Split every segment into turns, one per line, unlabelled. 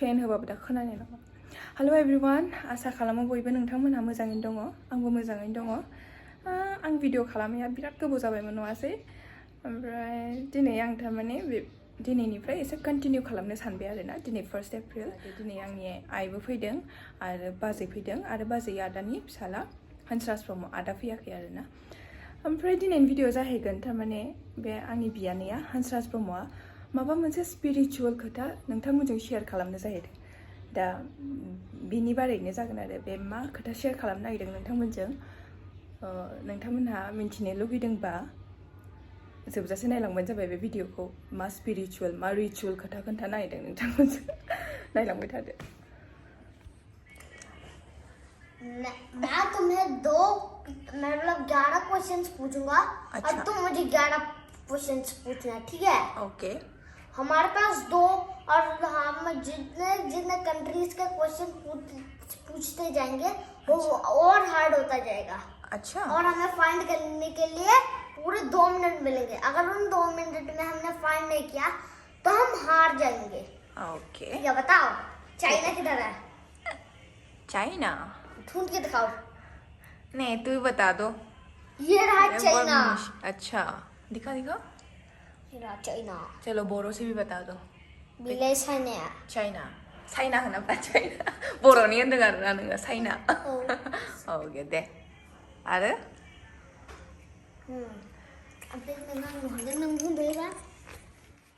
फेन होबाबो दा खोनानाय नङा। हेलो एवरीवन, आसा खालामो बयबो नोंथांमोनहा मोजाङैनो दङ। आंबो मोजाङैनो दङ। आं भिडिअ खालामनाया बिराद गोबाव जाबायमोन नङासै। ओमफ्राय दिनै आं थारमाने दिनैनिफ्राय एसे कन्टिनिउ खालामनो सानबाय आरोना। दिनै 1 एप्रिल। दिनै आंनि आइबो फैदों आरो बाजै फैदों आरो बाजै आदानि फिसाला हंसराज ब्रह्म आदा फैयाखै आरोना। ओमफ्राय दिनैनि भिडिअ जाहैगोन थारमाने बे आंनि बियानैया हंसराज ब्रह्मआ माबा मोनसे स्पिरिचुअल खोथा नोंथांमोनजों शेयार खालामनो जाहैदों। दा बिनि बारैनो जागोन आरो बे मा खोथा शेयार खालामनो नागिरदों नोंथांमोनजों। नोंथांमोनहा मिन्थिनो लुगैदोंबा जोबजासे नायलांबानो जाबाय बे भिडिअखौ। मा स्पिरिचुअल मा रिचुअल खोथा खोन्थानो नागिरदों नोंथांमोनजों नायलांबाय थादो।
मैं तुम्हें मतलब 11 क्वेश्चंस पूछूंगा।
अच्छा।
और तुम मुझे 11 क्वेश्चंस पूछना, ठीक है?
ओके।
हमारे पास 2 और हम जितने कंट्रीज के क्वेश्चन पूछते जाएंगे वो और हार्ड होता जाएगा।
अच्छा।
और हमें फाइंड करने के लिए पूरे 2 मिनट मिलेंगे। अगर उन 2 मिनट में हमने फाइंड नहीं किया तो हम हार जाएंगे।
ओके।
ये बताओ, चाइना किधर है?
चाइना?
ढूंढ के दिखाओ।
नहीं, तू ही बता दो।
ये रहा चाइना।
अच्छा, दिखा दिखा।
ये रहा चाइना।
चलो बोरो से भी बता दो।
बिले चाइना।
चाइना चाइना होनाबा चाइना बर'नि होनदों आरोना नोङो चाइना। ओके दे आरो
ओमफ्राय नों बुंदोंबा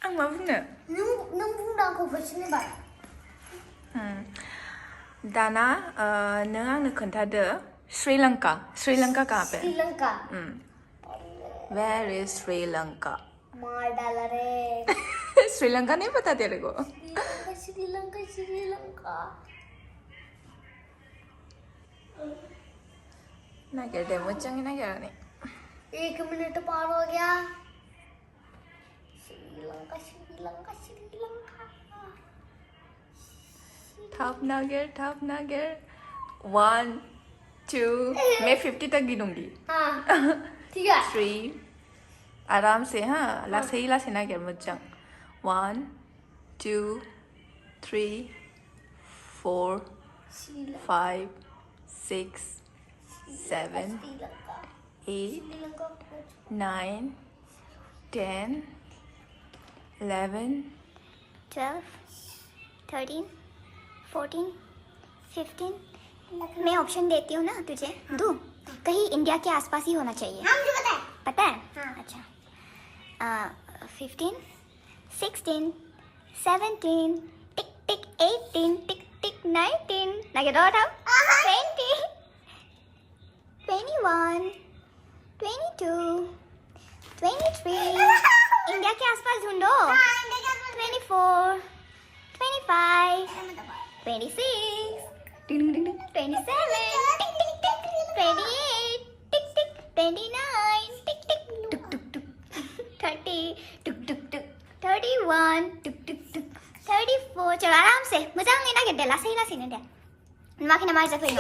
आं मा बुंनो?
नों बुंदों आंखौ कुइसन होबाय।
दाना नों आंनो खोन्थादो श्रीलंका कहाँ पे?
श्रीलंका।
Where is Sri Lanka?
मार डाला रे।
श्रीलंका नहीं पता तेरे को?
श्रीलंका।
ना क्या दे मुझे ना क्या नहीं।
1 मिनट पार हो गया। श्रीलंका।
ठप ना गिर 1 2 मैं 50 तक गिनूंगी।
हाँ ठीक है।
3 आराम से। हाँ लासे ना गिर मुझे। 1 2 3 4 5 6 7 8 9 10 11
12, 13, 14, 15। मैं ऑप्शन देती हूँ ना तुझे। दूँ? कहीं इंडिया के आसपास ही होना चाहिए।
हाँ मुझे
पता है?
हाँ।
अच्छा। 15, 16, 17, टिक टिक 18, टिक टिक 19, लगे दो हम 20, 21, 22, 23। इंडिया के आसपास ढूंढो। 24, 25, 26, 27, 28, 29, 30, 31, 34। चलो आराम से मजा नहीं ना गिरते लासे नहीं दे माखी नमाज से फिर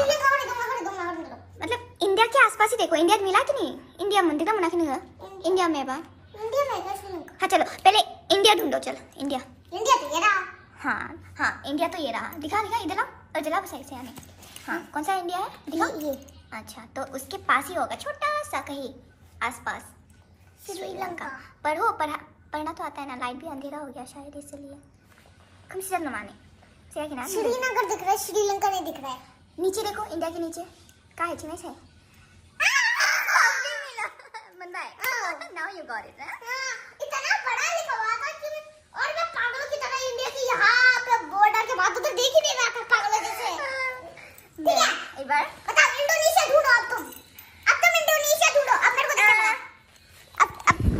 मतलब इंडिया के आसपास ही देखो। इंडिया मिला कि नहीं? इंडिया मंदिर का मना कि नहीं? इंडिया में बा हाँ चलो पहले इंडिया ढूंढो। चलो इंडिया
तो ये रहा।
हाँ इंडिया तो ये रहा। दिखा इधर आओ और जला सही से आने। हाँ कौन सा इंडिया है दिखाओ।
ये
अच्छा तो उसके पास ही होगा छोटा सा कहीं आसपास श्रीलंका। पढ़ना तो आता है ना। लाइट भी अंधेरा हो गया शायद इसलिए। कम से कम नमाने से कि ना
श्रीनगर दिख रहा है, श्रीलंका नहीं दिख रहा है।
नीचे देखो इंडिया के नीचे का है चिन्ह है। Now you got it, huh?
इतना पढ़ा लिखा हुआ था कि और मैं पागलों की तरह इंडिया की यहाँ पे बॉर्डर के बाद तो देख ही नहीं रहा था पागलों जैसे। ठीक है?
एक बार
बताओ इंडोनेशिया ढूंढो अब तुम इंडोनेशिया ढूंढो। अब मेरे को दिखाना।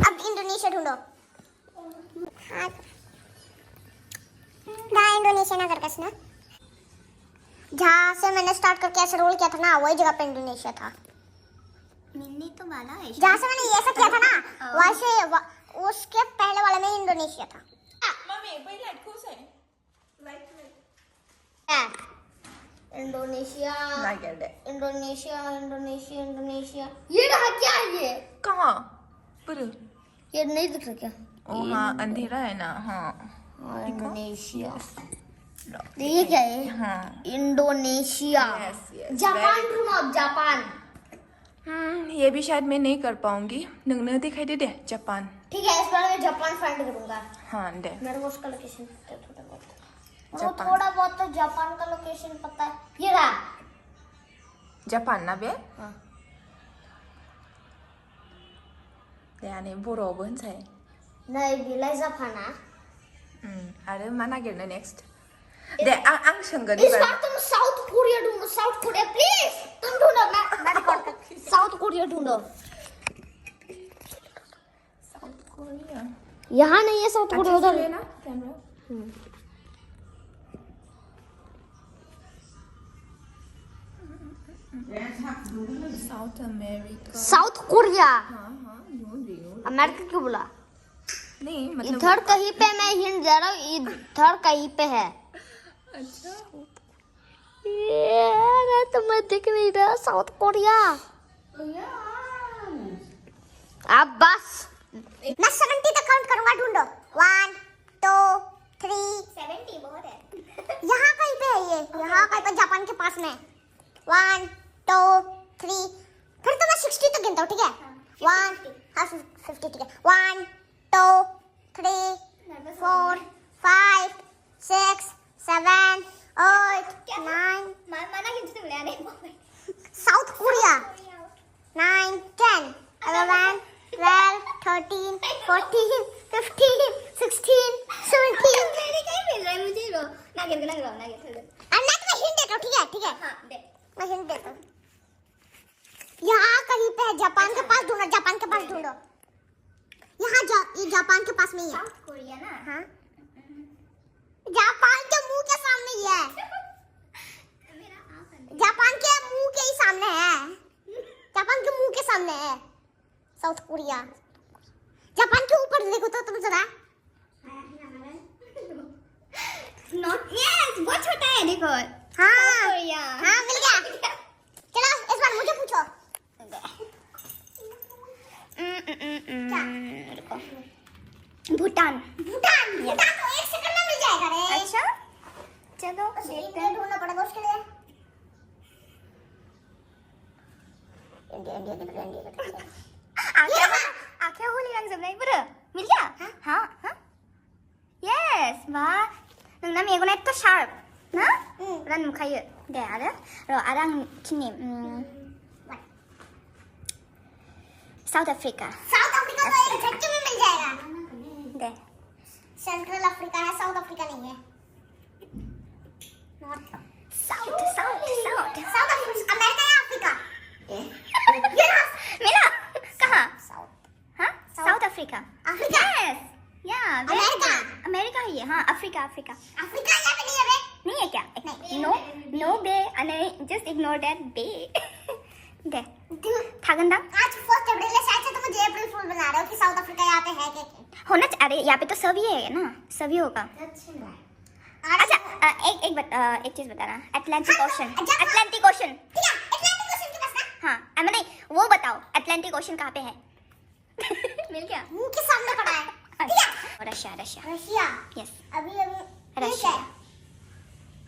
अब इंडोनेशिया ढूंढो। हाँ इंडोनेशिया ना करके ना जहाँ से मैंने स्टार्ट करके ऐसे रोल किया था ना वही जगह पे इंडोनेशिया था।
मिलने तो वाला है
जहाँ से मैंने ये ऐसा किया था ना वैसे उसके पहले वाले में इंडोनेशिया था।
मम्मी भाई लाइट को से लाइट
इंडोनेशिया
ना क्या दे
इंडोनेशिया ये रहा क्या ये?
कहाँ पर?
ये नहीं दिख रहा क्या?
ओ हाँ अंधेरा है ना। हाँ
इंडोनेशिया ये क्या है?
हाँ
Indonesia.
Yes, yes,
Japan
very
ढूंढो अब, जापान।
ये भी शायद मैं नहीं कर पाऊंगी नंगने दिखाई दे जापान
ठीक है, इस बार मैं जापान फाइंड करूंगा।
हाँ दे
मेरे को उसका लोकेशन पता है थोड़ा बहुत। वो
जापान।
थोड़ा बहुत तो जापान का लोकेशन पता है। ये रहा।
जापान ना बे
हाँ।
यानी बर'आवबो होनसाय
नहीं बिलाय जापाना।
आरो मा नागिरनो नेक्स्ट दे आं सोंगोन
इस बार तुम साउथ कोरिया ढूंढो, साउथ कोरिया प्लीज। तुम ढूंढो, मैं रिकॉर्ड कर। साउथ कोरिया ढूंढो।
साउथ कोरिया
यहाँ नहीं है साउथ कोरिया, उधर है
ना camera south America
south Korea.
हाँ हाँ ढूंढ रही हूँ
अमेरिका क्यों बोला?
नहीं मतलब
इधर कहीं पे मैं हिंट दे रहा हूँ, इधर कहीं पे है।
अच्छा
ये तो मैं दिख नहीं रहा साउथ कोरिया। अब बस मैं 70 तक काउंट करूंगा, ढूंढो। 1 2 3
70 बहुत है।
यहाँ कहीं पे है ये, यहाँ कहीं पे जापान के पास में। 1 2 3 फिर तो मैं 60 तक गिनता हूँ, ठीक है? 1 हाँ 50 ठीक है। 1 2 3 4 5 6 7 8 9
माना कि तुम ले आने
साउथ कोरिया 9 10 11 12 13 14 15 16 17
मेरी कहीं मिल रहा है मुझे रो ना गिर ना गिर
अब मैं तुम्हें हिंट देता हूँ, ठीक है? ठीक है,
हाँ दे
मैं हिंट देता हूँ। यहाँ कहीं पे है, जापान के पास ढूंढो, जापान के पास ढूंढो। यहाँ ये जापान के पास में ही है।
साउथ कोरिया ना
हाँ जापान के मुंह के सामने ही है।
मेरा आप
जापान के मुंह के ही सामने है। जापान के मुंह के सामने है साउथ कोरिया। जापान के ऊपर देखो तो तुम जरा।
नॉट यस बहुत छोटा है देखो
हाँ
कोरिया
हाँ मिल गया। चलो इस बार मुझे पूछो।
रुको भूटान
भूटान भूटान तो 1 सेकंड में मिल जाएगा रे।
अच्छा चलो देखते हैं
ढूंढना पड़ेगा उसके लिए। इंडिया इंडिया इंडिया इंडिया
आंखें होली रंग सब नहीं पर मिल गया हाँ हाँ यस वाह नोंना मेगना एत्त शार्प ना रा नुखायो दे आरो र आरो आं खिनि साउथ अफ्रीका
साउथ अफ्रीका तो 1 झटके में मिल जाएगा।
दे
सेंट्रल अफ्रीका है, साउथ अफ्रीका नहीं है।
South south south
south Africa America या अफ्रीका?
मिला कहाँ
साउथ
हाँ साउथ अफ्रीका
अफ्रीका
यस या
अमेरिका।
अमेरिका ही है हाँ अफ्रीका अफ्रीका
अफ्रीका यहाँ पे नहीं है बे।
नहीं है क्या
नहीं।
नो नो बे नहीं जस्ट इग्नोर दैट बे दे थागंदा
आज 1 अप्रैल है, शायद से तुम मुझे अप्रैल फूल बना रहे हो कि साउथ अफ्रीका यहाँ पे है क्या?
होना अरे यहाँ पे तो सभी है ना सभी होगा अच्छा एक चीज बताना अटलांटिक ओशन अटलांटिक ओशन
ठीक है, अटलांटिक ओशन के पास ना
हाँ मतलब वो बताओ अटलांटिक ओशन कहाँ पे है मिल गया
मुंह के सामने पड़ा है। ठीक है,
रशिया रशिया
रशिया
यस
अभी अभी
रशिया
ठीक है,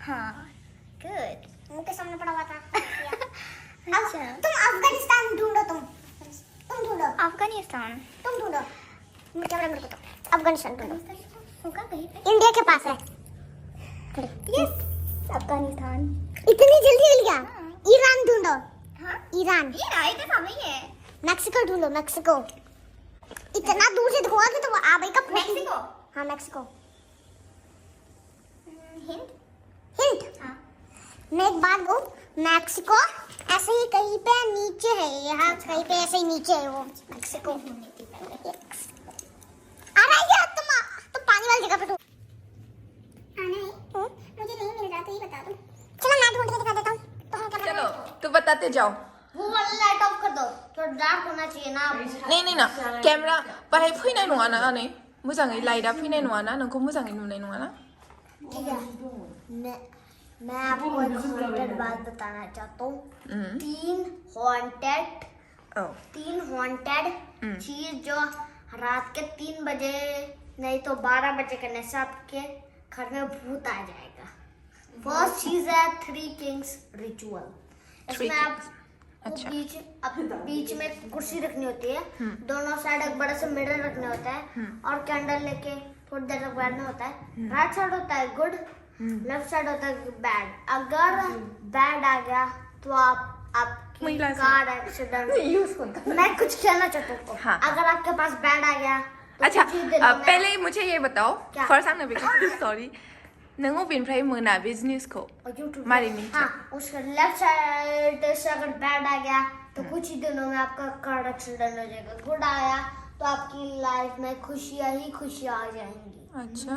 हाँ गुड
मुंह के सामने पड़ा हुआ था रशिया। अब
अच्छा
तुम अफगानिस्तान ढूंढो। तुम ढूंढो,
अफगानिस्तान
तुम ढूंढो। मेरे को तो अफगानिस्तान ढूंढो।
होगा कहीं पे
इंडिया के पास है।
यस अफगानिस्तान
इतनी जल्दी मिल गया। ईरान ढूंढो,
हाँ
ईरान।
ये राय के सामने ही है
मैक्सिको ढूंढो, मैक्सिको। इतना दूर से दिखोगा कि तुम आबाई का
मैक्सिको
हाँ मैक्सिको।
हिंट
हिंट
हाँ
मैं एक बात कहूँ, मैक्सिको ऐसे ही कहीं पे नीचे है, यहाँ कहीं पे ऐसे ही नीचे है वो मैक्सिको। अरे यार तुम पानी वाली जगह पे ढूंढ। मुझे नहीं मिल रहा तो ये बता दो। चलो मैं ढूंढ के दिखा देता हूँ। तो हम क्या
चलो तो बताते जाओ
वो वाला लाइट ऑफ कर दो, थोड़ा डार्क होना चाहिए ना।
नै नै ना क्यामेरा बाहाय फैनाय नङा ना नै मोजाङै लाइटआ फैनाय नङा ना नोंखौ मोजाङै नुनाय नङा ना
ठीक है, मैं आपको एक हॉन्टेड बात बताना चाहता हूँ। 3 हॉन्टेड चीज जो रात के 3 बजे नहीं तो 12 बजे करने से आपके घर में भूत आ जाएगा। फर्स्ट चीज है थ्री किंग्स रिचुअल।
Three
इसमें
kings. अच्छा।
बीच में कुर्सी रखनी होती है, दोनों साइड एक बड़ा सा मिरर रखना होता है और कैंडल लेके थोड़ी देर तक बैठना होता है। राइट साइड होता है गुड, लेफ्ट साइड होता है बैड। अगर बैड आ गया तो आपकी
महिला से।
Car accident. मैं कुछ कहना चाहता हूँ,
हाँ।
अगर आपके पास बैड आ गया तो
अच्छा
कुछ ही दिनों में-
पहले मुझे ये बताओ
क्या?
फर्स्ट आंनो बेखौ सॉरी नों अबेनिफ्राय मोना बे जिनिसखौ
और YouTube
मारै
में-
मिथिया?
हाँ, उसका लेफ्ट साइड से अगर बैड आ गया तो कुछ ही दिनों में आपका कार एक्सीडेंट हो जाएगा। गुड आया तो आपकी लाइफ में खुशियां ही खुशियां आ जाएंगी।
अच्छा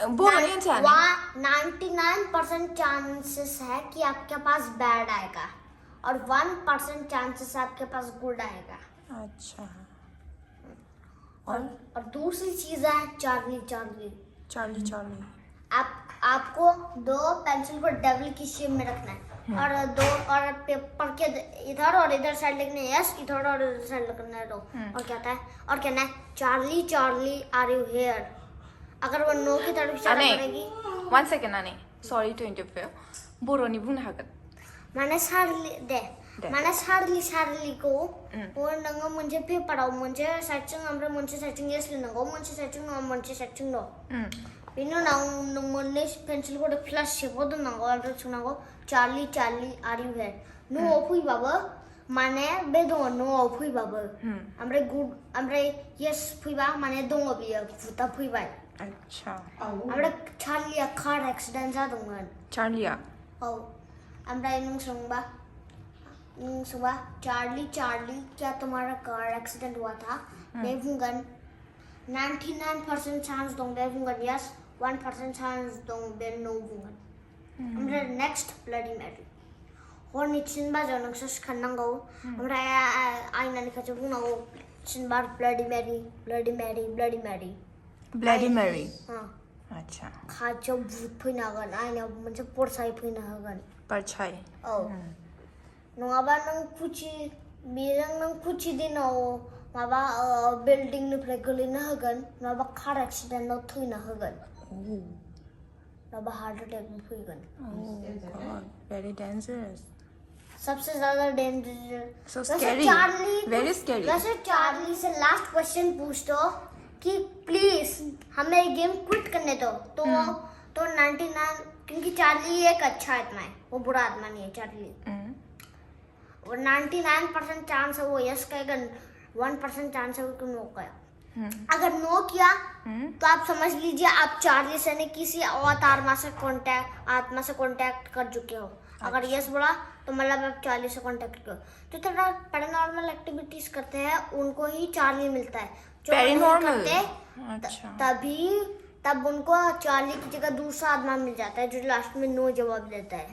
बर'नि ओंथिया ने?
99% चांसेस है कि आपके पास बैड आएगा और 1% चांसेस आपके पास गुड आएगा।
अच्छा
और दूसरी चीज है चार्ली चार्ली।
चार्ली चार्ली
आपको दो पेंसिल को डेविल की शेप में रखना है और दो और पेपर के इधर और इधर साइड लिखना है यस, इधर और इधर साइड लिखना है नो। और क्या होता है और कहना है Charlie Charlie are you here. अगर वो नो की तरफ इशारा
आने
करेगी
1 सेकेन्ड आने सॉरी टु इन्टरफेयर बर'नि बुंनो हागोन
माने सारलिखौ नोङो मोनसे पेपाराव मोनसे साइडजों ओमफ्राय मोनसे साइडजों येस लिरनांगौ, मोनसे साइडजों नो, मोनसे साइडजों नो। बेनि उनाव नों मोननै पेन्सिलखौ प्लास शेपाव दोननांगौ ओमफ्राय सोंनांगौ Charlie Charlie are you here. न'आव फैबाबो माने बे दङ न'आव फैबाबो ओमफ्राय गुड ओमफ्राय येस फैबा माने दङ बियो भुता फैबाय।
अच्छा
ओमफ्राय चार्लिया कार एक्सिडेन्ट जादोंमोन।
चार्लिया
औ ओमफ्राय नों सोंबा चार्ली चार्ली क्या तुम्हारा कार एक्सीडेंट हुआ था? मैं बुंगोन 99% चांस दं बे बुंगोन यस, 1% चांस दं बे नो बुंगोन। ओमफ्राय नेक्स्ट ब्लाडी मेरी हरनि 3 बाजियाव नोंसोर सिखारनांगौ ओमफ्राय आयनानि खाथियाव बुंनांगौ 3 बार ब्लाडी मेरी ब्लाडी मेरी ब्लाडी मेरी
ब्लडी मेरी
हाँ
अच्छा
खाथियाव भुत फैनो हागोन, आयनायाव मोनसे परसाय फैनो हागोन।
परछाई
औ नङाबा नों कुछ दिनाव माबा बिल्डिंनिफ्राय गोलैनो होगोन, नङाबा कार एक्सिडेन्टआव थैनो होगोन, नङाबा हार्ट अटैक फैगोन।
वेरी डेंजरस
सबसे ज्यादा danger
So scary. Very scary.
वैसे चार्ली से लास्ट क्वेश्चन पूछ दो कि प्लीज हमें ये गेम क्विट करने दो तो 99 क्योंकि चार्ली एक अच्छा आत्मा है, वो बुरा आत्मा नहीं है चार्ली। वो 99% चांस है वो यस कहेगा, 1% चांस है वो नो कहेगा। अगर नो किया तो आप समझ लीजिए आप चार्ली से नहीं किसी और आत्मा से कांटेक्ट कर चुके हो। अगर यस बोला तो मतलब आप चार्ली से कांटेक्ट करो। तो थोड़ा पैरानॉर्मल एक्टिविटीज करते हैं उनको ही चार्ली मिलता है, जो नहीं
पैरानॉर्मल
करते
अच्छा
तब उनको चार्ली की जगह दूसरा आत्मा मिल जाता है जो लास्ट में नो जवाब देता है।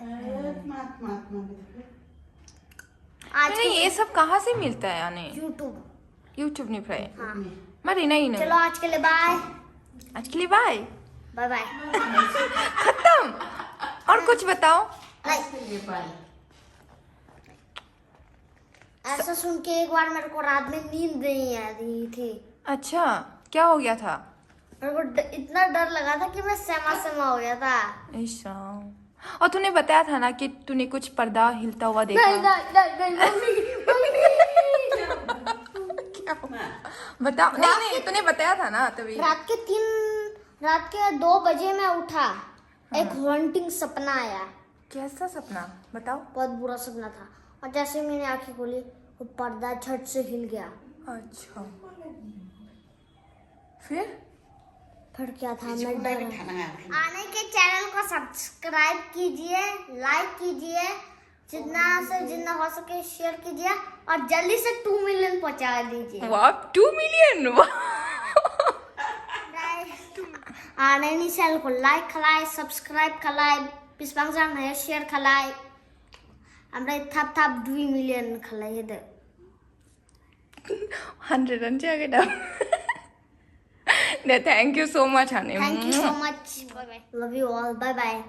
आज
नहीं ये सब कहाँ से मिलता है यानी
यूट्यूब
निफ्राय
हाँ
मारै नायो नों
चलो आज के लिए बाय
आज के लिए बाय
बाय बाय।
खत्म और कुछ बताओ।
ऐसा सुन के एक बार मेरे को रात में नींद नहीं आ रही थी।
अच्छा क्या हो गया था?
मेरे को इतना डर लगा था कि मैं सहमा हो गया था।
ऐसा और तूने बताया था ना कि तूने कुछ पर्दा हिलता हुआ देखा।
नहीं
क्या बताओ नहीं तूने बताया था ना तभी।
रात के 2 बजे मैं उठा, एक हॉन्टिंग सपना आया।
कैसा सपना बताओ।
बहुत बुरा सपना था और जैसे मैंने आंखें खोली वो पर्दा झट से हिल गया।
अच्छा फिर
क्या था मैं डर आने के चैनल को सब्सक्राइब कीजिए, लाइक कीजिए, जितना हो सके शेयर कीजिए और जल्दी से 2 मिलियन पहुंचा दीजिए।
वाह 2 मिलियन
आने नहीं चैनल को लाइक खलाय सब्सक्राइब खलाय बिसिबां है शेयर खलाय ओमफ्राय थाब 2 मिलियन खलाय होदो।
100 जागोन दा। Thank you so much, honey.
Thank you so much. Bye bye. Love you all. Bye bye.